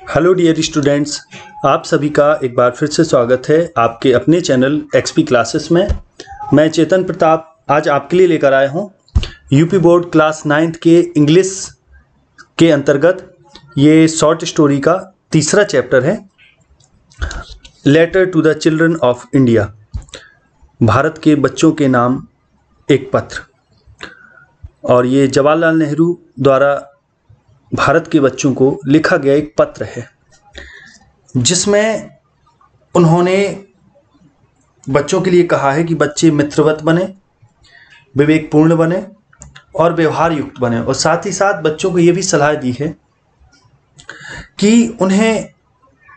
Hello dear students, आप सभी का एक बार फिर से स्वागत है आपके अपने चैनल एक्सपी क्लासेस में। मैं चेतन प्रताप आज आपके लिए लेकर आया हूँ यूपी बोर्ड क्लास 9th के इंग्लिश के अंतर्गत ये शॉर्ट स्टोरी का तीसरा चैप्टर है, letter to the children of India, Bharat के बच्चों के नाम एक पत्र। और ये जवाहरलाल नेहरू द्वारा भारत के बच्चों को लिखा गया एक पत्र है, जिसमें उन्होंने बच्चों के लिए कहा है कि बच्चे मित्रवत बने, विवेकपूर्ण बने और व्यवहार युक्त बने। और साथ ही साथ बच्चों को ये भी सलाह दी है कि उन्हें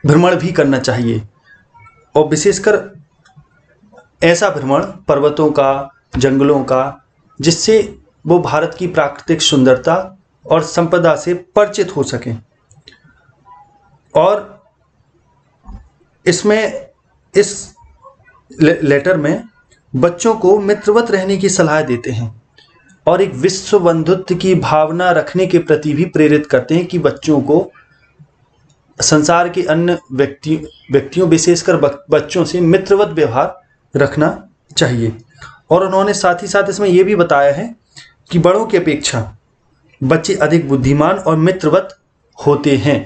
भ्रमण भी करना चाहिए, और विशेषकर ऐसा भ्रमण पर्वतों का, जंगलों का, जिससे वो भारत की प्राकृतिक सुंदरता और संपदा से परिचित हो सकें। और इसमें इस लेटर में बच्चों को मित्रवत रहने की सलाह देते हैं और एक विश्व बंधुत्व की भावना रखने के प्रति भी प्रेरित करते हैं कि बच्चों को संसार के अन्य व्यक्तियों विशेषकर बच्चों से मित्रवत व्यवहार रखना चाहिए। और उन्होंने साथ ही साथ इसमें यह भी बताया है कि बड़ों की अपेक्षा बच्चे अधिक बुद्धिमान और मित्रवत होते हैं।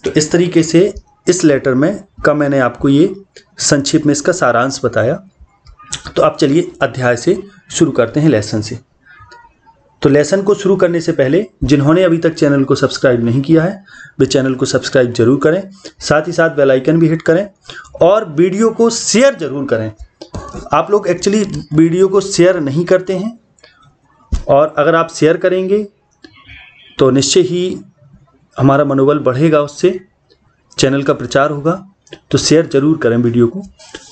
तो इस तरीके से इस लेटर में का मैंने आपको ये संक्षेप में इसका सारांश बताया। तो आप चलिए अध्याय से शुरू करते हैं, लेसन से। तो लेसन को शुरू करने से पहले जिन्होंने अभी तक चैनल को सब्सक्राइब नहीं किया है वे चैनल को सब्सक्राइब जरूर करें, साथ ही साथ बेल आइकन भी हिट करें और वीडियो को शेयर जरूर करें। आप लोग एक्चुअली वीडियो को शेयर नहीं करते हैं, और अगर आप शेयर करेंगे तो निश्चय ही हमारा मनोबल बढ़ेगा, उससे चैनल का प्रचार होगा। तो शेयर जरूर करें वीडियो को।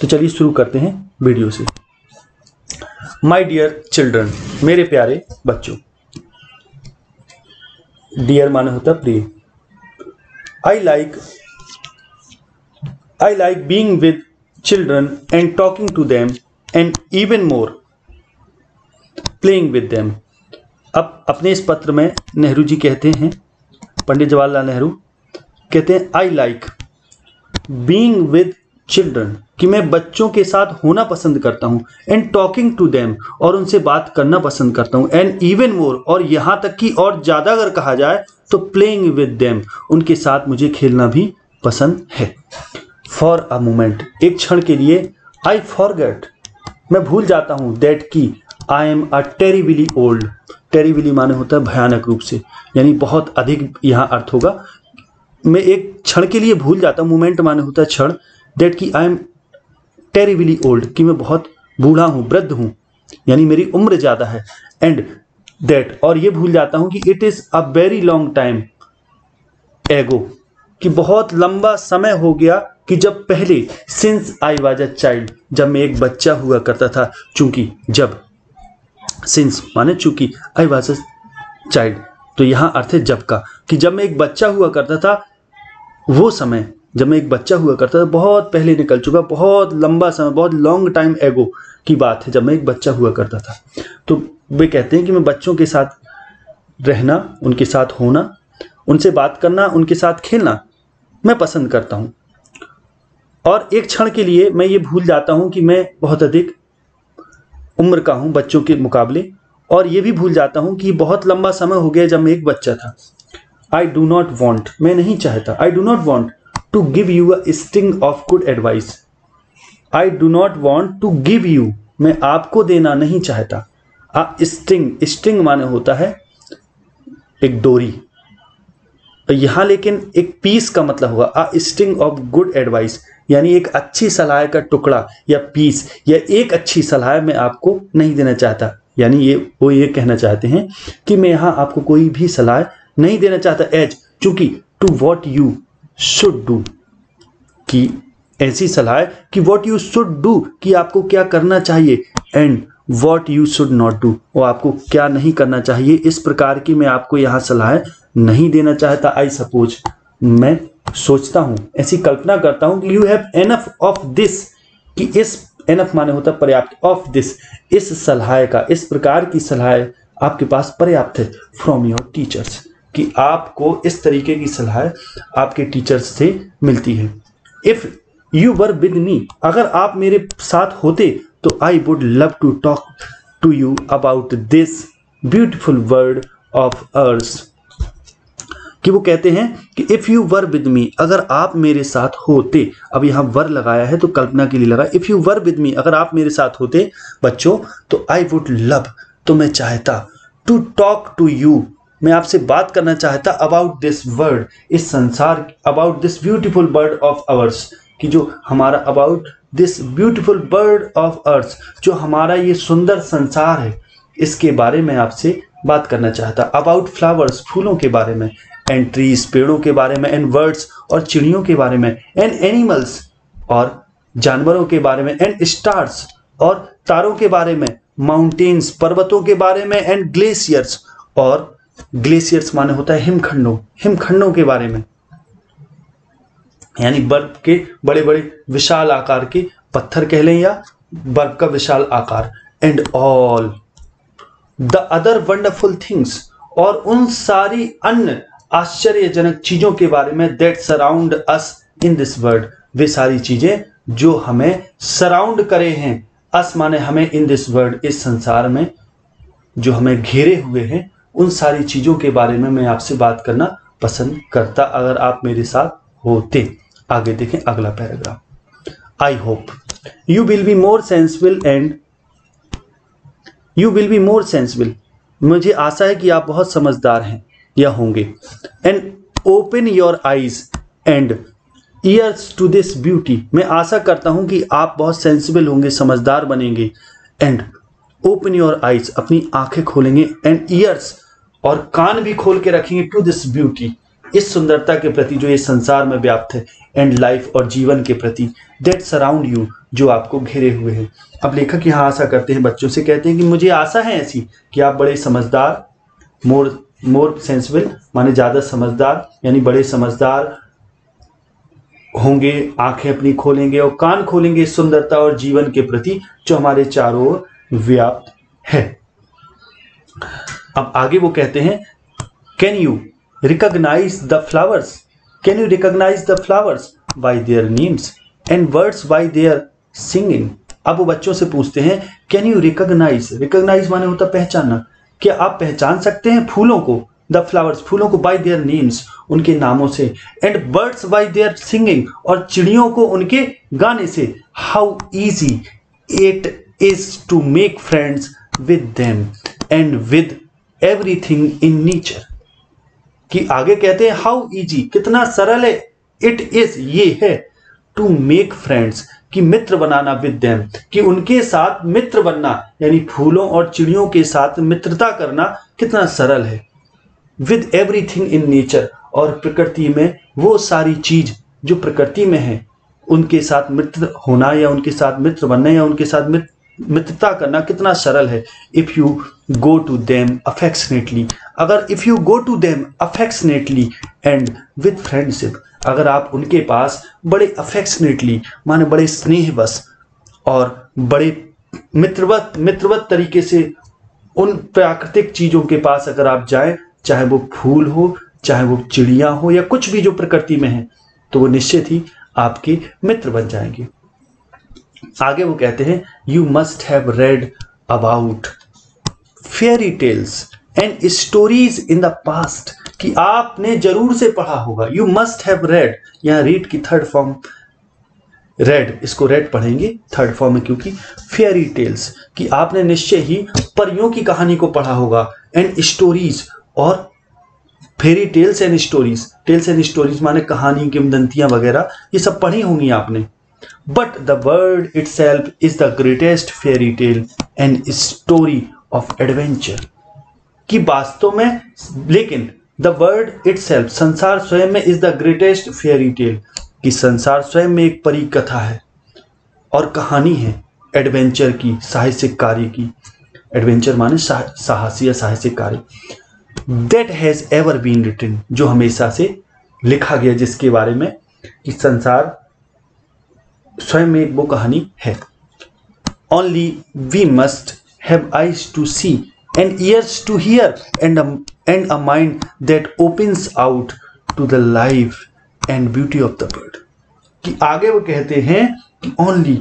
तो चलिए शुरू करते हैं वीडियो से। माय डियर चिल्ड्रन, मेरे प्यारे बच्चों। डियर माने होता प्रिय। I like being with children and talking to them and even more playing with them. अब अपने इस पत्र में नेहरू जी कहते हैं, पंडित जवाहरलाल नेहरू कहते हैं आई लाइक बीइंग विद चिल्ड्रन, कि मैं बच्चों के साथ होना पसंद करता हूँ, एंड टॉकिंग टू देम, और उनसे बात करना पसंद करता हूँ, एंड इवन मोर, और यहाँ तक कि और ज़्यादा अगर कहा जाए तो प्लेइंग विद देम, उनके साथ मुझे खेलना भी पसंद है। फॉर अ मोमेंट, एक क्षण के लिए, आई फॉरगेट, मैं भूल जाता हूँ, दैट की I am a terribly old. Terribly माने होता है भयानक रूप से, यानी बहुत अधिक यहाँ अर्थ होगा। मैं एक क्षण के लिए भूल जाता हूँ, मोमेंट माने होता है क्षण, दैट की आई एम टेरिबली ओल्ड, कि मैं बहुत बूढ़ा हूँ, वृद्ध हूँ, यानी मेरी उम्र ज़्यादा है। एंड दैट, और ये भूल जाता हूँ कि it is a very long time एगो, कि बहुत लंबा समय हो गया कि जब पहले, since I was a child, जब मैं एक बच्चा हुआ करता था। चूंकि जब, सिंस माने चूंकि, आई वाज अ चाइल्ड, तो यहाँ अर्थ है जब का, कि जब मैं एक बच्चा हुआ करता था, वो समय जब मैं एक बच्चा हुआ करता था बहुत पहले निकल चुका, बहुत लंबा समय, बहुत लॉन्ग टाइम एगो की बात है, जब मैं एक बच्चा हुआ करता था। तो वे कहते हैं कि मैं बच्चों के साथ रहना, उनके साथ होना, उनसे बात करना, उनके साथ खेलना मैं पसंद करता हूँ। और एक क्षण के लिए मैं ये भूल जाता हूँ कि मैं बहुत अधिक उम्र का हूँ बच्चों के मुकाबले, और ये भी भूल जाता हूँ कि बहुत लंबा समय हो गया जब मैं एक बच्चा था। आई डू नॉट वॉन्ट, मैं नहीं चाहता, I do not want to give you a string of good advice. I do not want to give you, मैं आपको देना नहीं चाहता, अ स्टिंग, स्टिंग माने होता है एक डोरी, यहाँ लेकिन एक पीस का मतलब हुआ, अ स्टिंग ऑफ गुड एडवाइस, यानी एक अच्छी सलाह का टुकड़ा या पीस, या एक अच्छी सलाह मैं आपको नहीं देना चाहता। यानी वो ये कहना चाहते हैं कि मैं यहाँ आपको कोई भी सलाह नहीं देना चाहता, एज, चूंकि, to what you should do, कि ऐसी सलाह कि वॉट यू शुड डू, कि आपको क्या करना चाहिए, and what you should not do, वो आपको क्या नहीं करना चाहिए। इस प्रकार की मैं आपको यहाँ सलाह नहीं देना चाहता। आई सपोज, मैं सोचता हूँ, ऐसी कल्पना करता हूँ कि you have enough of this, कि इस, एनफ माने होता पर्याप्त, ऑफ दिस, इस सलाह का, इस प्रकार की सलाह आपके पास पर्याप्त है, फ्रॉम योर टीचर्स, कि आपको इस तरीके की सलाह आपके टीचर्स से मिलती है। If you were with me, अगर आप मेरे साथ होते तो I would love to talk to you about this beautiful word of earth. कि वो कहते हैं कि if you were with me, अगर आप मेरे साथ होते, अब यहां वर लगाया है तो कल्पना के लिए लगा, if you were with me, अगर आप मेरे साथ होते बच्चों, तो आई वुड लव, तो मैं चाहता, टू टॉक टू यू, मैं आपसे बात करना चाहता, अबाउट दिस वर्ड, इस संसार, about this beautiful bird of ours, कि जो हमारा, about this beautiful bird of earth, जो हमारा ये सुंदर संसार है, इसके बारे में आपसे बात करना चाहता। अबाउट फ्लावर्स, फूलों के बारे में, एंड ट्रीज, पेड़ों के बारे में, एंड बर्ड्स, और चिड़ियों के बारे में, एंड एनिमल्स, और जानवरों के बारे में, एंड स्टार्स, और तारों के बारे में, माउंटेन्स, पर्वतों के बारे में, एंड ग्लेशियर्स, और ग्लेशियर्स माने होता है हिमखंडों, हिमखंडों के बारे में, यानी बर्फ के बड़े बड़े विशाल आकार के पत्थर कह लें या बर्फ का विशाल आकार, and all the other wonderful things, और उन सारी अन्य आश्चर्यजनक चीजों के बारे में, that surround us in this world, वे सारी चीजें जो हमें सराउंड करे हैं, अस माने हमें, इन दिस वर्ल्ड, इस संसार में जो हमें घेरे हुए हैं, उन सारी चीजों के बारे में मैं आपसे बात करना पसंद करता अगर आप मेरे साथ होते। आगे देखें अगला paragraph. I hope you will be more sensible and you will be more sensible, मुझे आशा है कि आप बहुत समझदार हैं या होंगे, and open your eyes and ears to this beauty, मैं आशा करता हूं कि आप बहुत सेंसिबल होंगे, समझदार बनेंगे, एंड ओपन योर आईज, अपनी आंखें खोलेंगे, एंड ईयर्स, और कान भी खोल के रखेंगे, टू दिस ब्यूटी, इस सुंदरता के प्रति जो ये संसार में व्याप्त है, एंड लाइफ, और जीवन के प्रति, दैट सराउंड यू, जो आपको घेरे हुए हैं। अब लेखक यहाँ आशा करते हैं, बच्चों से कहते हैं कि मुझे आशा है ऐसी कि आप बड़े समझदार, मोर सेंसिबल माने ज़्यादा समझदार, यानी बड़े समझदार होंगे, आंखें अपनी खोलेंगे और कान खोलेंगे इस सुंदरता और जीवन के प्रति जो हमारे चारों ओर व्याप्त है। अब आगे वो कहते हैं, can you recognise the flowers, can you recognise the flowers by their names and birds by their singing. अब वो बच्चों से पूछते हैं, कैन यू रिकॉग्नाइज, रिकॉग्नाइज माने होता पहचानना, क्या आप पहचान सकते हैं फूलों को, द फ्लावर्स, फूलों को, बाय देयर नेम्स, उनके नामों से, and birds by their singing, और चिड़ियों को उनके गाने से, how easy it is to make friends with them and with everything in nature. कि आगे कहते हैं हाउ इजी, कितना सरल है, इट इज, ये है, टू मेक फ्रेंड्स, कि मित्र बनाना, विद देम, कि उनके साथ मित्र बनना, यानी फूलों और चिड़ियों के साथ मित्रता करना कितना सरल है, विद एवरीथिंग इन नेचर, और प्रकृति में वो सारी चीज जो प्रकृति में है उनके साथ मित्र होना, या उनके साथ मित्र बनना, या उनके साथ मित्रता करना कितना सरल है। If you go to them affectionately, अगर if you go to them affectionately and with friendship, अगर आप उनके पास बड़े अफेक्शनेटली माने बड़े स्नेहवश और बड़े मित्रवत तरीके से उन प्राकृतिक चीजों के पास अगर आप जाएं, चाहे वो फूल हो, चाहे वो चिड़िया हो, या कुछ भी जो प्रकृति में है, तो वो निश्चित ही आपके मित्र बन जाएंगे। आगे वो कहते हैं, you must have read about fairy tales and stories in the past, कि आपने जरूर से पढ़ा होगा। यू मस्ट हैव रेड, यहां रीड की थर्ड फॉर्म रेड, इसको रेड पढ़ेंगे थर्ड फॉर्म में, क्योंकि फेयरी टेल्स, कि आपने निश्चय ही परियों की कहानी को पढ़ा होगा, एंड स्टोरीज, और fairy tales and stories, tales and stories माने कहानी, किंवदंतियां वगैरह, ये सब पढ़ी होंगी आपने। But the world itself is the greatest fairy tale and story of adventure, कि वास्तव में, लेकिन द वर्ल्ड इटसेल्फ, संसार स्वयं में, is the greatest fairy tell, कि संसार स्वयं में एक परी कथा है और कहानी है एडवेंचर की, साहसिक कार्य की, एडवेंचर माने साहसी या साहसिक कार्य, that has ever been written, जो हमेशा से लिखा गया, जिसके बारे में कि संसार स्वयं में एक वो कहानी है। Only we must have eyes to see and ears to hear and a mind that opens out to the life and beauty of the bird। कि आगे वो कहते हैं कि ओनली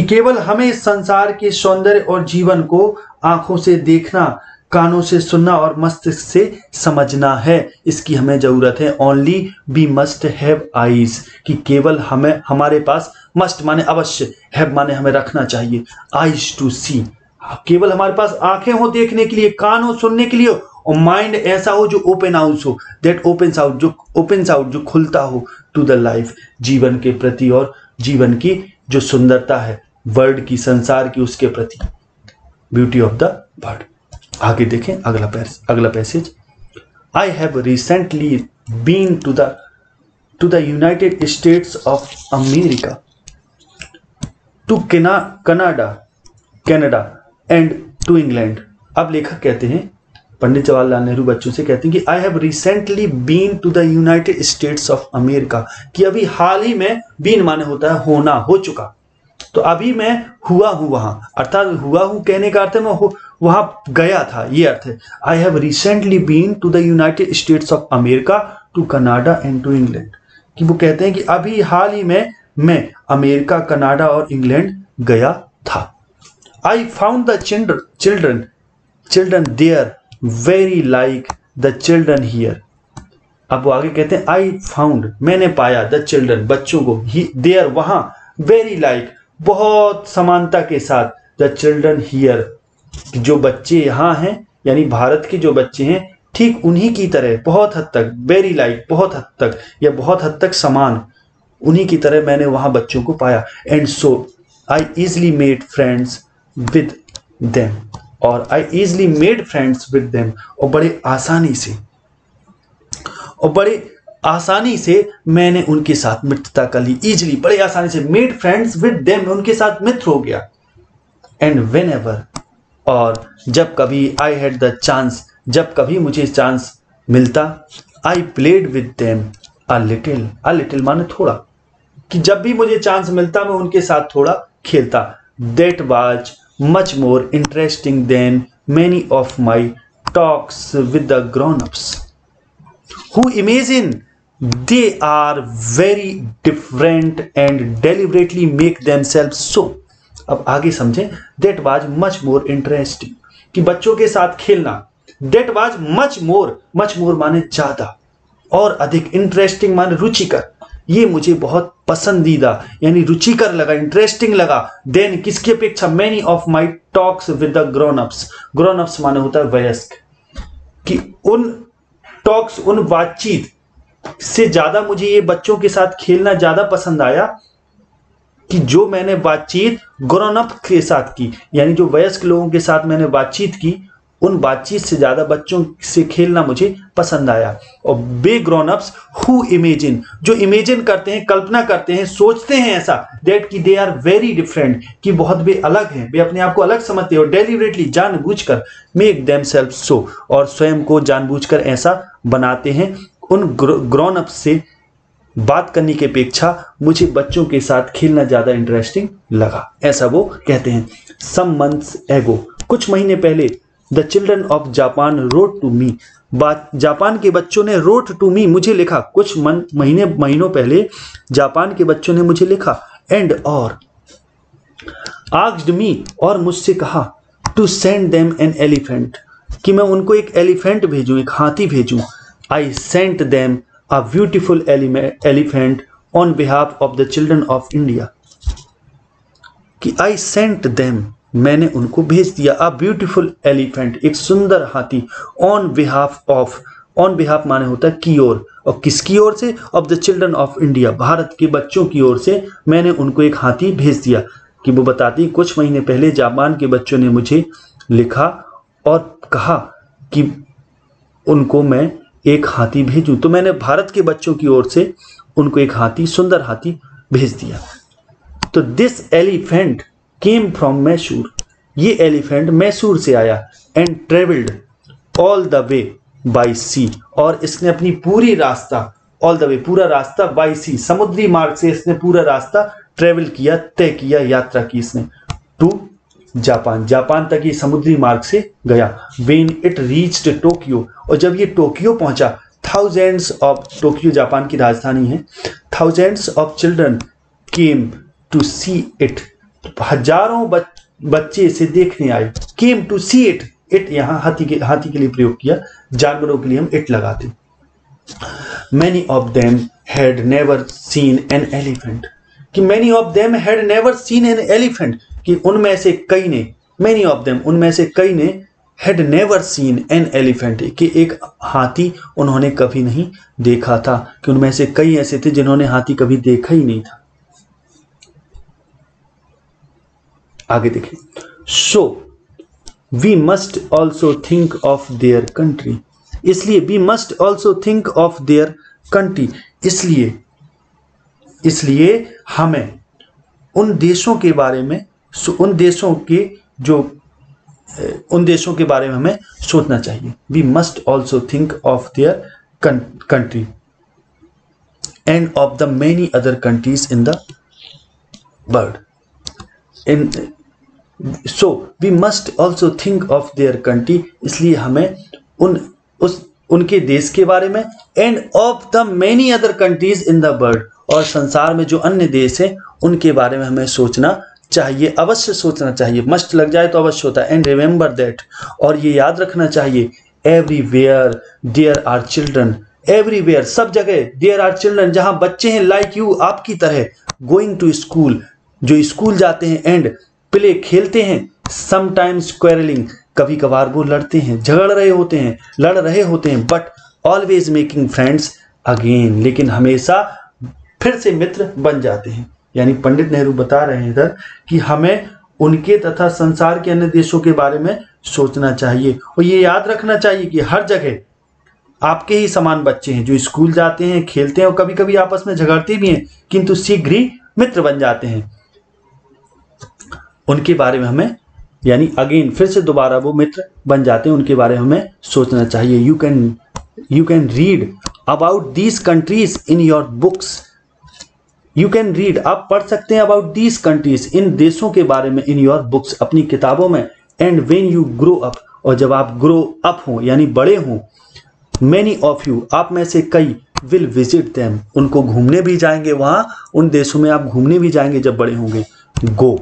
केवल हमें इस संसार के सौंदर्य और जीवन को आंखों से देखना, कानों से सुनना और मस्तिष्क से समझना है। इसकी हमें जरूरत है। Only we must have eyes, कि केवल हमें, हमारे पास, मस्ट माने अवश्य, हैव माने हमें रखना चाहिए, आईज टू सी, केवल हमारे पास आंखें हो देखने के लिए, कान हो सुनने के लिए, और माइंड ऐसा हो जो ओपन आउट हो, दैट ओपन्स आउट, जो खुलता हो टू द लाइफ, जीवन के प्रति और जीवन की जो सुंदरता है वर्ड की, संसार की, उसके प्रति, ब्यूटी ऑफ द बर्ड। आगे देखें अगला passage. I have recently been to the United States of America, to Canada and to England. अब लेखक कहते हैं, पंडित जवाहरलाल नेहरू बच्चों से कहते हैं कि I have recently been to the United States of America, कि अभी हाल ही में, बीन माने होता है होना, हो चुका, तो अभी मैं हुआ हूं वहां, अर्थात हुआ हूं कहने का अर्थ है मैं वहां गया था, ये अर्थ है। I have recently been to the United States of America, to Canada and to England, कि वो कहते हैं कि अभी हाल ही में मैं अमेरिका, कनाडा और इंग्लैंड गया था। I found the children there very like the children here. अब वो आगे कहते हैं आई फाउंड, मैंने पाया, द चिल्ड्रन, बच्चों को, देयर वहां, वेरी लाइक, बहुत समानता के साथ, द चिल्ड्रन हियर, जो बच्चे यहाँ हैं, यानी भारत के जो बच्चे हैं, ठीक उन्हीं की तरह, बहुत हद तक, वेरी लाइक, बहुत हद तक, या बहुत हद तक समान, उन्हीं की तरह मैंने वहां बच्चों को पाया। And so I easily made friends with them, और I easily made friends with them, और बड़े आसानी से मैंने उनके साथ मित्रता कर ली। इजली, बड़े आसानी से, मेड फ्रेंड्स विद देम, उनके साथ मित्र हो गया। एंड वेन एवर, और जब कभी, आई हैड द चांस, जब कभी मुझे चांस मिलता, I played with them a little माने थोड़ा, कि जब भी मुझे चांस मिलता मैं उनके साथ थोड़ा खेलता। That was much more interesting than many of my talks with the grown-ups who imagine they are very different and deliberately make themselves so। अब आगे समझें, that was much more interesting, कि बच्चों के साथ खेलना, that was much more माने ज्यादा और अधिक, interesting माने रुचिकर, ये मुझे बहुत पसंदीदा यानी रुचिकर लगा, इंटरेस्टिंग लगा, देन किसकी अपेक्षा, many of my talks with the grown ups माने होता है वयस्क, कि उन टॉक्स, उन बातचीत से ज्यादा मुझे ये बच्चों के साथ खेलना ज्यादा पसंद आया, कि जो मैंने बातचीत ग्रोन अप के साथ की, यानी जो वयस्क लोगों के साथ मैंने बातचीत की, उन बातचीत से ज्यादा बच्चों से खेलना मुझे पसंद आया। और बे ग्रोन अप्स हु इमेजिन, जो इमेजिन करते हैं, कल्पना करते हैं, सोचते हैं ऐसा, दैट कि दे आर वेरी डिफरेंट, कि बहुत वे अलग हैं, वे अपने आप को अलग समझते हैं, और डेलिबरेटली, जानबूझकर, मेक देमसेल्फ सो, और स्वयं को जानबूझकर ऐसा बनाते हैं। उन ग्रोन अप्स से बात करने की अपेक्षा मुझे बच्चों के साथ खेलना ज्यादा इंटरेस्टिंग लगा, ऐसा वो कहते हैं। सम मंथ्स एगो, कुछ महीने पहले, the children of Japan wrote to me, Japan के बच्चों ने रोट टू मी, मुझे लिखा, कुछ महीनों पहले जापान के बच्चों ने मुझे लिखा। एंड और आस्क्ड मी, और मुझसे कहा, to send them an elephant, कि मैं उनको एक एलिफेंट भेजूं, एक हाथी भेजूं। I sent them a beautiful elephant on behalf of the children of India, कि आई सेंट देम, मैंने उनको भेज दिया, अ ब्यूटीफुल एलिफेंट, एक सुंदर हाथी, ऑन बिहाफ माने होता है की ओर, और किसकी ओर से, of the children of India, Bharat के बच्चों की ओर से मैंने उनको एक हाथी भेज दिया। कि वो बताती, कुछ महीने पहले जापान के बच्चों ने मुझे लिखा और कहा कि उनको मैं एक हाथी भेजूं, तो मैंने भारत के बच्चों की ओर से उनको एक हाथी, सुंदर हाथी भेज दिया। तो this elephant came from Mysore, ये एलिफेंट मैसूर से आया। And travelled all the way by sea, और इसने अपनी पूरी रास्ता, ऑल द वे पूरा रास्ता, बाई सी समुद्री मार्ग से इसने पूरा रास्ता ट्रेवल किया, तय किया, यात्रा की इसने, टू जापान, जापान तक ये समुद्री मार्ग से गया। व्हेन इट रीच्ड टोक्यो, और जब ये टोक्यो पहुंचा, थाउजेंड्स ऑफ, टोक्यो जापान की राजधानी है, thousands of children came to see it, हजारों बच्चे इसे देखने आए। Came to see it, it यहाँ हाथी के लिए प्रयोग किया, जानवरों के लिए हम इट लगाते। Many of them had never seen an elephant, कि many of them had never seen an elephant, कि उनमें से कई ने, many of them, उनमें से कई ने, had never seen an elephant, कि एक हाथी उन्होंने कभी नहीं देखा था, कि उनमें से कई ऐसे थे जिन्होंने हाथी कभी देखा ही नहीं था। आगे देखिए, so we must also think of their country, इसलिए we must also think of their country, इसलिए हमें उन देशों के बारे में, उन देशों के बारे में हमें सोचना चाहिए। We must also think of their country and of the many other countries in the world. So we must also think of their country, इसलिए हमें उनके देश के बारे में, end of the many other countries in the world, और संसार में जो अन्य देश हैं उनके बारे में हमें सोचना चाहिए, अवश्य सोचना चाहिए। मस्ट लग जाए तो अवश्य होता है। एंड रिमेंबर दैट, और ये याद रखना चाहिए, everywhere there are children, everywhere सब जगह, देयर आर चिल्ड्रन जहां बच्चे हैं, लाइक यू आपकी तरह, गोइंग टू स्कूल जो स्कूल जाते हैं, एंड प्ले खेलते हैं, समटाइम्स क्वेरलिंग कभी कभार वो लड़ते हैं, लड़ रहे होते हैं, but always making friends again, लेकिन हमेशा फिर से मित्र बन जाते हैं। यानी पंडित नेहरू बता रहे हैं इधर कि हमें उनके तथा संसार के अन्य देशों के बारे में सोचना चाहिए, और ये याद रखना चाहिए कि हर जगह आपके ही समान बच्चे हैं जो स्कूल जाते हैं, खेलते हैं, और कभी कभी आपस में झगड़ते भी हैं, किंतु शीघ्र ही मित्र बन जाते हैं। उनके बारे में हमें, यानी अगेन फिर से दोबारा वो मित्र बन जाते हैं, उनके बारे में हमें सोचना चाहिए। You can read about these countries in your books, you can read, आप पढ़ सकते हैं, अबाउट दीज कंट्रीज, इन देशों के बारे में, इन योर बुक्स, अपनी किताबों में, and when you grow up, और जब आप ग्रो अप हो यानी बड़े हों, मैनी ऑफ यू, आप में से कई, विल विजिट देम, उनको घूमने भी जाएंगे, वहां उन देशों में आप घूमने भी जाएंगे जब बड़े होंगे। गो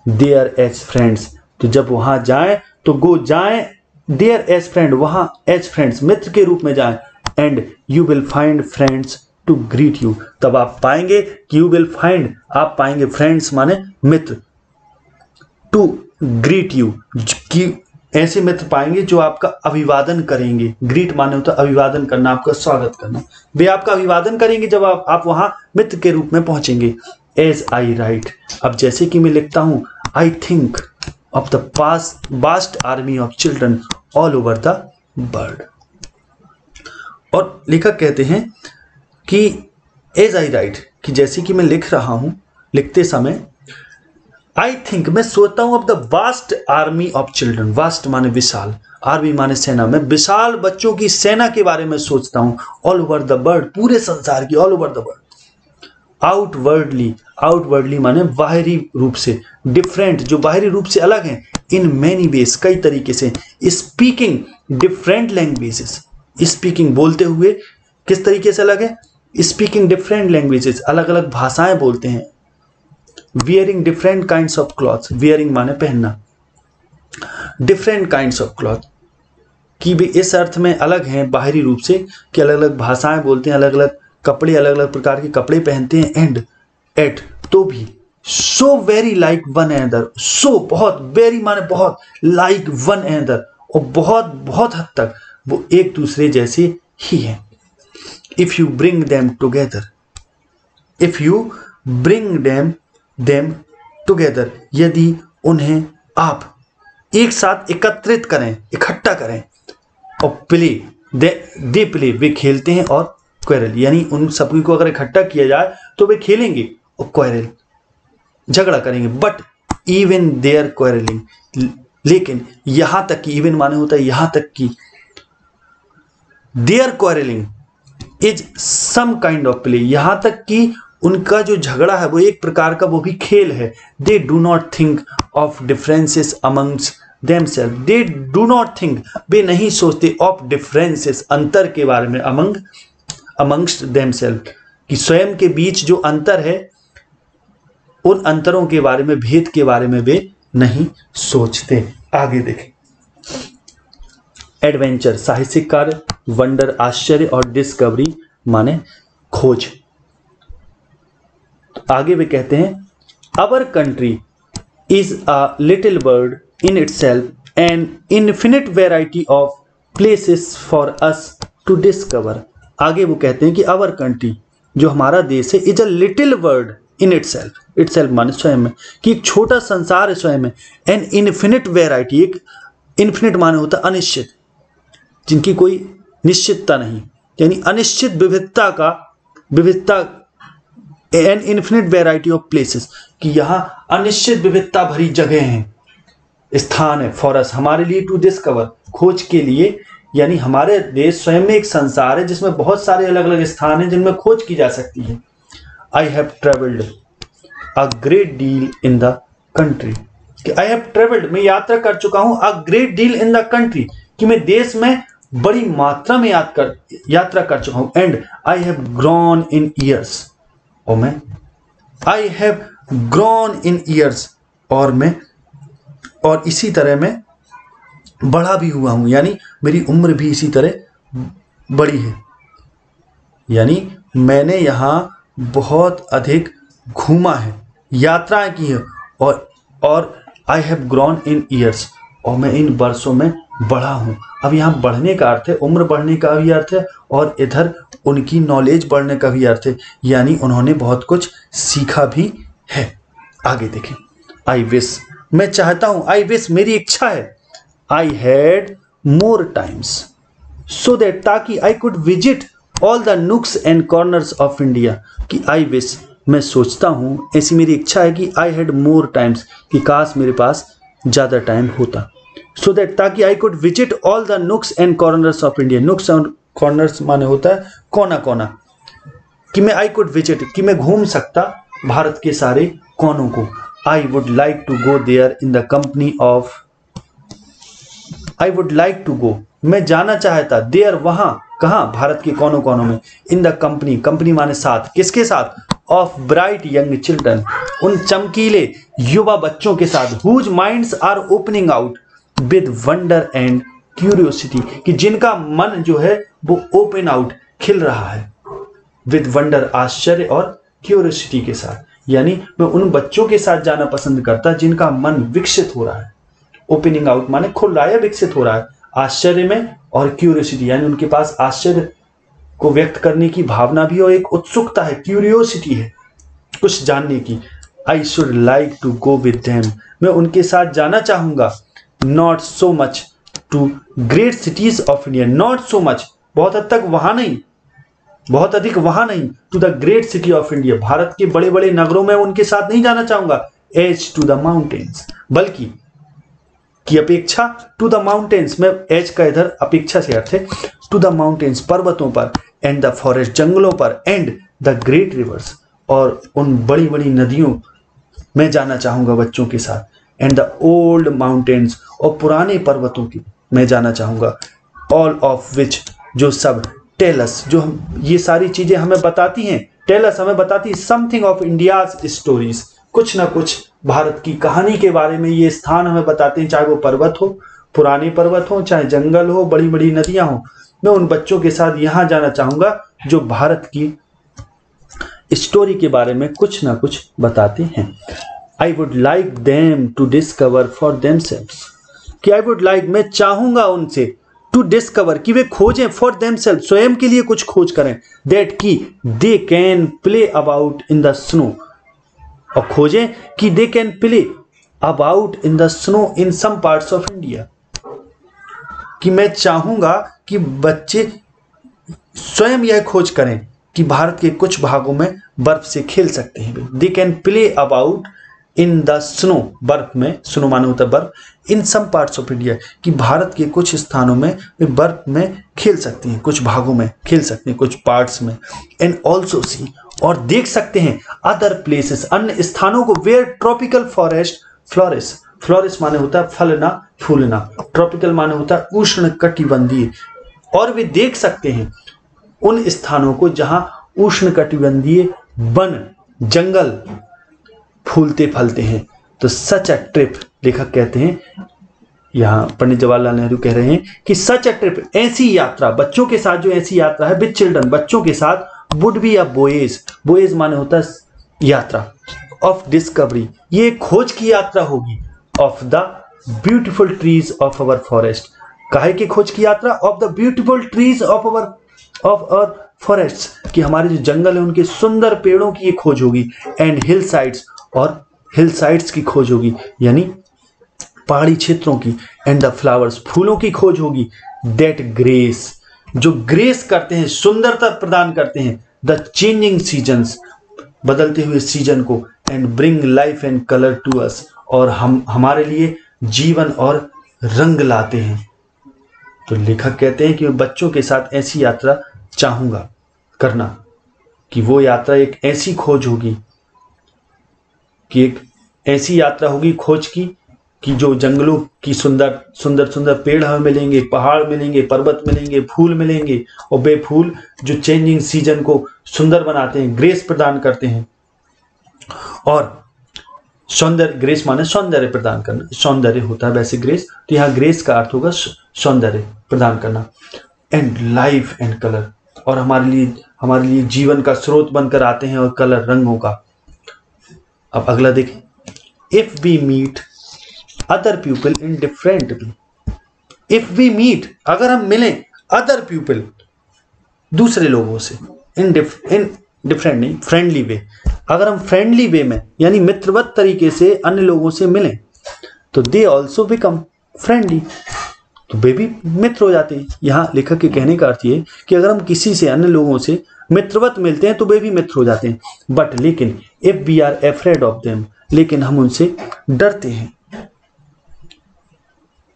देयर एज फ्रेंड्स, तो जब वहां जाएं तो गो जाएं, देयर एज फ्रेंड, वहां एज फ्रेंड्स मित्र के रूप में जाएं, and you will find friends to greet you, तब आप पाएंगे कि यू विल फाइंड, आप पाएंगे, फ्रेंड्स माने मित्र, टू ग्रीट यू, कि ऐसे मित्र पाएंगे जो आपका अभिवादन करेंगे। ग्रीट माने होता अभिवादन करना, आपका स्वागत करना, वे आपका अभिवादन करेंगे जब आप वहां मित्र के रूप में पहुंचेंगे। एज आई राइट, अब जैसे कि मैं लिखता हूं, I think of the vast army of children all over the world, और लेखक कहते हैं कि एज आई राइट, कि जैसे कि मैं लिख रहा हूं, लिखते समय, आई थिंक, मैं सोचता हूं, of the vast army of children, vast माने विशाल, आर्मी माने सेना, मैं विशाल बच्चों की सेना के बारे में सोचता हूं, ऑल ओवर द वर्ल्ड, पूरे संसार की, all over the world. Outwardly, outwardly माने बाहरी रूप से, डिफरेंट जो बाहरी रूप से अलग हैं, इन मैनी वेज कई तरीके से, स्पीकिंग डिफरेंट लैंग्वेजेस, स्पीकिंग बोलते हुए किस तरीके से अलग है, स्पीकिंग डिफरेंट लैंग्वेजेस अलग अलग भाषाएं बोलते हैं, wearing different kinds of clothes, wearing माने पहनना, डिफरेंट काइंड्स ऑफ क्लॉथ कि वे इस अर्थ में अलग हैं बाहरी रूप से कि अलग अलग भाषाएं बोलते हैं, अलग अलग कपड़े, अलग अलग प्रकार के कपड़े पहनते हैं, एंड एट तो भी, so very like one another, so बहुत, वेरी माने बहुत, लाइक वन अनदर और बहुत बहुत हद तक वो एक दूसरे जैसे ही हैं। If you bring them together, if you bring them together, यदि उन्हें आप एक साथ एकत्रित करें, इकट्ठा करें, और प्ले दे प्ले वे खेलते हैं, और क्वेरल यानी उन सभी को अगर इकट्ठा किया जाए तो वे खेलेंगे और क्वेरल झगड़ा करेंगे, बट इवन देयर क्वेरलिंग, लेकिन यहां तक कि, इवन माने होता है यहां तक कि, there quarrelling is some kind of play, यहां तक कि उनका जो झगड़ा है वो एक प्रकार का वो भी खेल है। They do not think of differences amongst themselves, they do not think, वे नहीं सोचते ऑफ डिफरेंसेस, अंतर के बारे में, अमंग्स्ट देमसेल्फ, कि स्वयं के बीच जो अंतर है उन अंतरों के बारे में, भेद के बारे में वे नहीं सोचते। आगे देखें, एडवेंचर साहसिक कार्य, वंडर आश्चर्य और डिस्कवरी माने खोज। तो आगे वे कहते हैं our country is a little world in itself and infinite variety of places for us to discover. आगे वो कहते हैं कि अवर कंट्री, जो हमारा देश है, is a little world in itself, itself माने स्वयं में, कि एक छोटा संसार है स्वयं में, एंड इन्फिनिट वेराइटी, एक इन्फिनिट माने होता है अनिश्चित, जिनकी कोई निश्चितता नहीं, यानी अनिश्चित विविधता an infinite variety of places, कि यहाँ अनिश्चित विविधता भरी जगह हैं, स्थान है, फॉर अस हमारे लिए, टू डिस्कवर खोज के लिए, यानी हमारे देश स्वयं में एक संसार है जिसमें बहुत सारे अलग अलग स्थान हैं जिनमें खोज की जा सकती है। I have travelled a great deal in the country, कि आई हैव ट्रेवल्ड, मैं यात्रा कर चुका हूं, a great deal in the country, कि मैं देश में बड़ी मात्रा में यात्रा कर चुका हूं। And I have grown in years, और मैं I have grown in years, और इसी तरह मैं बड़ा भी हुआ हूं, यानी मेरी उम्र भी इसी तरह बड़ी है, यानी मैंने यहाँ बहुत अधिक घूमा है, यात्राएं की है, और I have grown in years, और मैं इन वर्षों में बढ़ा हूं। अब यहाँ बढ़ने का अर्थ है, उम्र बढ़ने का भी अर्थ है, और इधर उनकी नॉलेज बढ़ने का भी अर्थ है, यानी उन्होंने बहुत कुछ सीखा भी है। आगे देखें, आई विश, मैं चाहता हूं, आई विश मेरी इच्छा है, I had more times so that, ताकि I could visit all the nooks and corners of India, कि आई विश मैं सोचता हूं, ऐसी मेरी इच्छा है कि आई हैड मोर टाइम्स, कि काश मेरे पास ज़्यादा टाइम होता, सो दैट ताकि I could visit all the nooks and corners of India, नुक्स एंड कॉर्नर्स माने होता है कोना कोना, कि मैं आई कुड विजिट, कि मैं घूम सकता भारत के सारे कोनों को। I would like to go there in the company of, I would like to go, मैं जाना चाहता, देयर वहां, कहां, भारत के कोनों कोनों में, इन द कंपनी, कंपनी माने साथ, किसके साथ, ऑफ ब्राइट यंग चिल्ड्रन, उन चमकीले युवा बच्चों के साथ, whose minds are opening out with wonder and curiosity, कि जिनका मन जो है वो ओपन आउट, खिल रहा है, विद वंडर आश्चर्य और क्यूरियोसिटी के साथ, यानी मैं उन बच्चों के साथ जाना पसंद करता जिनका मन विकसित हो रहा है, ओपनिंग आउट माने खुल रहा है, विकसित हो रहा है, आश्चर्य में, और क्यूरियोसिटी यानी उनके पास आश्चर्य को व्यक्त करने की भावना भी, और एक उत्सुकता है, क्यूरियोसिटी है कुछ जानने की। I should like to go with them, मैं उनके साथ जाना चाहूंगा, not so much to great cities of India, not so much बहुत हद तक वहां नहीं, बहुत अधिक वहां नहीं, to the great city of India, Bharat के बड़े बड़े नगरों में उनके साथ नहीं जाना चाहूंगा, एज टू द माउंटेन्स, बल्कि की अपेक्षा, टू द माउंटेन्स में एज का इधर अपेक्षा से अर्थ है, टू द माउंटेन्स पर्वतों पर, एंड द फॉरेस्ट जंगलों पर, एंड द ग्रेट रिवर्स, और उन बड़ी बड़ी नदियों में जाना चाहूंगा बच्चों के साथ, एंड द ओल्ड माउंटेन्स, और पुराने पर्वतों की मैं जाना चाहूंगा, ऑल ऑफ विच, जो सब, टेलस, जो हम ये सारी चीजें हमें बताती हैं, टेलस हमें बताती है समथिंग ऑफ इंडियाज स्टोरीज, कुछ ना कुछ भारत की कहानी के बारे में ये स्थान हमें बताते हैं, चाहे वो पर्वत हो, पुराने पर्वत हो, चाहे जंगल हो, बड़ी बड़ी नदियां हो, मैं उन बच्चों के साथ यहां जाना चाहूंगा जो भारत की स्टोरी के बारे में कुछ ना कुछ बताते हैं। I would like them to discover for themselves, कि आई वुड लाइक, मैं चाहूंगा उनसे, टू डिस्कवर, कि वे खोजें, फॉर देमसेल्व्स, स्वयं के लिए कुछ खोज करें, दैट की they can play about in the snow, और खोजें कि they can play about in the snow in some parts of India, कि मैं चाहूंगा कि बच्चे स्वयं यह खोज करें कि भारत के कुछ भागों में बर्फ से खेल सकते हैं, दे can play about in the snow, बर्फ में, स्नो माने होता है बर्फ, इन सम पार्ट्स ऑफ इंडिया, कि भारत के कुछ स्थानों में वे बर्फ में खेल सकती हैं, कुछ भागों में खेल सकते हैं, कुछ पार्ट्स में, एंड ऑल्सो सी, और देख सकते हैं अदर प्लेसेस, अन्य स्थानों को, where tropical forest flourish, flourish माने होता है फलना फूलना, ट्रॉपिकल माने होता है उष्ण कटिबंधीय, और वे देख सकते हैं उन स्थानों को जहां उष्ण कटिबंधीय वन जंगल फूलते फलते हैं। तो सच अ ट्रिप, लेखक कहते हैं, यहाँ पंडित जवाहरलाल नेहरू कह रहे हैं कि सच अ ट्रिप, ऐसी यात्रा बच्चों के साथ, जो ऐसी यात्रा है विद चिल्ड्रन, बच्चों के साथ, would be a voyage, voyage माने होता है यात्रा, ऑफ डिस्कवरी, ये खोज की यात्रा होगी, of the beautiful trees of our forest, काहे की खोज की यात्रा, of the beautiful trees of our forest, कि हमारे जो जंगल है उनके सुंदर पेड़ों की ये खोज होगी, एंड हिल साइड्स, और हिल साइड्स की खोज होगी, यानी पहाड़ी क्षेत्रों की, एंड द फ्लावर्स, फूलों की खोज होगी, दैट ग्रेस, जो ग्रेस करते हैं, सुंदरता प्रदान करते हैं, द चेंजिंग सीजन्स, बदलते हुए सीजन को, and bring life and colour to us, और हमारे लिए जीवन और रंग लाते हैं। तो लेखक कहते हैं कि मैं बच्चों के साथ ऐसी यात्रा चाहूंगा करना, कि वो यात्रा एक ऐसी खोज होगी, कि एक ऐसी यात्रा होगी खोज की, कि जो जंगलों की सुंदर सुंदर सुंदर पेड़ हमें मिलेंगे, पहाड़ मिलेंगे, पर्वत मिलेंगे, फूल मिलेंगे, और वे फूल जो चेंजिंग सीजन को सुंदर बनाते हैं, ग्रेस प्रदान करते हैं, और सौंदर्य, ग्रेस माने सौंदर्य प्रदान करना, सौंदर्य होता है वैसे ग्रेस, तो यहाँ ग्रेस का अर्थ होगा सौंदर्य प्रदान करना, एंड लाइफ एंड कलर, और हमारे लिए जीवन का स्रोत बनकर आते हैं, और कलर, रंगों का। अब अगला देखें, if we meet other people in different way, if we meet, अगर हम मिलें, अदर पीपल, दूसरे लोगों से, इन डिफरेंट नहीं, फ्रेंडली वे, अगर हम फ्रेंडली वे में यानी मित्रवत तरीके से अन्य लोगों से मिलें, तो दे ऑल्सो बिकम फ्रेंडली, तो वे भी मित्र हो जाते हैं। यहाँ लेखक के कहने का अर्थ ये कि अगर हम किसी से, अन्य लोगों से मित्रवत मिलते हैं, तो वे भी मित्र हो जाते हैं, बट लेकिन if we are afraid of them, लेकिन हम उनसे डरते हैं,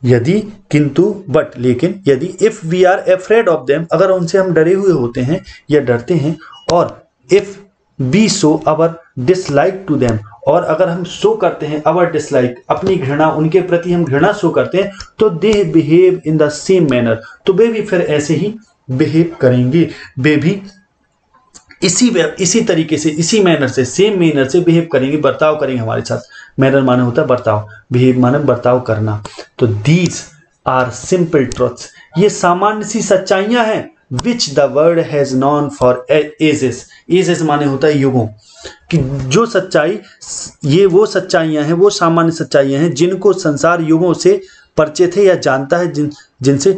यदि, किंतु, बट, लेकिन, यदि, if we are afraid of them, अगर उनसे हम डरे हुए होते हैं या डरते हैं, और if we show our dislike to them, और अगर हम शो करते हैं अवर डिसलाइक, अपनी घृणा, उनके प्रति हम घृणा शो करते हैं, तो they behave in the same manner, तो वे भी फिर ऐसे ही बिहेव करेंगे, वे भी इसी तरीके से, इसी मैनर से, सेम मैनर से बिहेव करेंगे, बर्ताव करेंगे हमारे साथ। मैनर माने होता है बर्ताव, बिहेव माने बर्ताव करना। तो दीज आर सिंपल ट्रुथ्स, ये सामान्य सी सच्चाइयां हैं, which the world has known for ages, ages माने होता है युगों, कि जो सच्चाई, ये वो सच्चाइयां हैं, वो सामान्य सच्चाइयां हैं जिनको संसार युगों से परिचित है या जानता है, जिनसे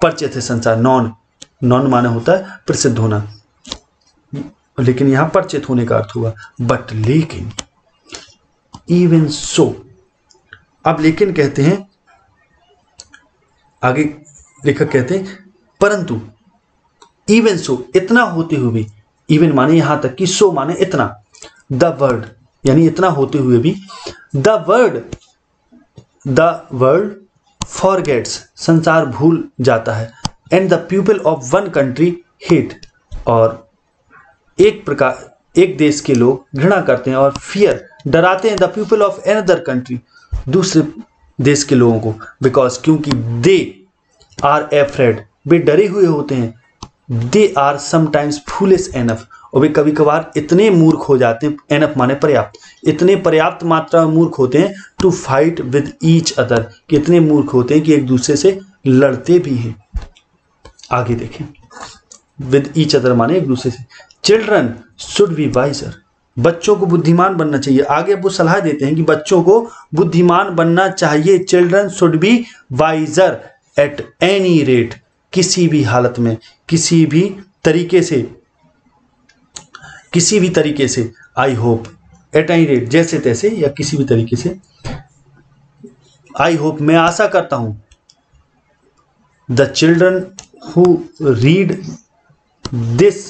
परिचित है संसार। नॉन माने होता है प्रसिद्ध होना, लेकिन यहां परिचित होने का अर्थ हुआ। बट लेकिन, इवन सो, अब लेकिन कहते हैं, आगे लेखक कहते हैं परंतु, इवन सो, इतना होते हुए भी, इवन माने यहां तक कि, सो माने इतना, द वर्ल्ड यानी इतना होते हुए भी, द वर्ल्ड फॉरगेट्स, संसार भूल जाता है, and the people of one country hate, और एक देश के लोग घृणा करते हैं, और फियर, डराते हैं, the people of another country, दूसरे देश के लोगों को, बिकॉज, क्योंकि, दे आर अफ्रेड, वे डरे हुए होते हैं, they are sometimes foolish enough, और वे कभी कभार इतने मूर्ख हो जाते हैं, एनफ माने पर्याप्त, इतने पर्याप्त मात्रा में मूर्ख होते हैं, to fight with each other, कि इतने मूर्ख होते हैं कि एक दूसरे से लड़ते भी हैं। आगे देखें, विद ईच अदर माने एक दूसरे से। चिल्ड्रन शुड बी वाइजर, बच्चों को बुद्धिमान बनना चाहिए। आगे वो सलाह देते हैं कि बच्चों को बुद्धिमान बनना चाहिए। Children should be wiser at any rate, किसी भी हालत में, किसी भी तरीके से, I hope, at any rate, जैसे तैसे या किसी भी तरीके से, आई होप, मैं आशा करता हूं, the children who read this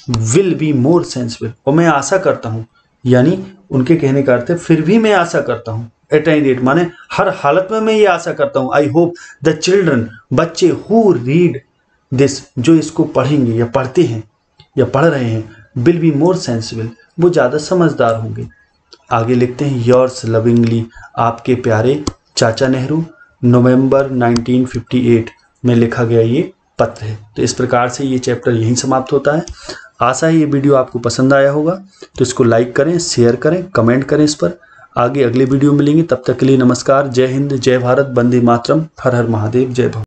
will be more sensible, और मैं आशा करता हूं, यानी उनके कहने का अर्थ है फिर भी मैं आशा करता हूं, एट एनी रेट माने हर हालत में मैं ये आशा करता हूं, आई होप द चिल्ड्रन, बच्चे, हु रीड दिस, जो इसको पढ़ेंगे या पढ़ते हैं या पढ़ रहे हैं, विल बी मोर सेंसिबल, वो ज़्यादा समझदार होंगे। आगे लिखते हैं योर्स लविंगली, आपके प्यारे चाचा नेहरू। नवंबर 1958 में लिखा गया ये पत्र है। तो इस प्रकार से ये चैप्टर यहीं समाप्त होता है। आशा है ये वीडियो आपको पसंद आया होगा, तो इसको लाइक करें, शेयर करें, कमेंट करें इस पर। आगे अगले वीडियो मिलेंगे, तब तक के लिए नमस्कार। जय हिंद, जय भारत, वंदे मातरम, हर हर महादेव, जय भारत।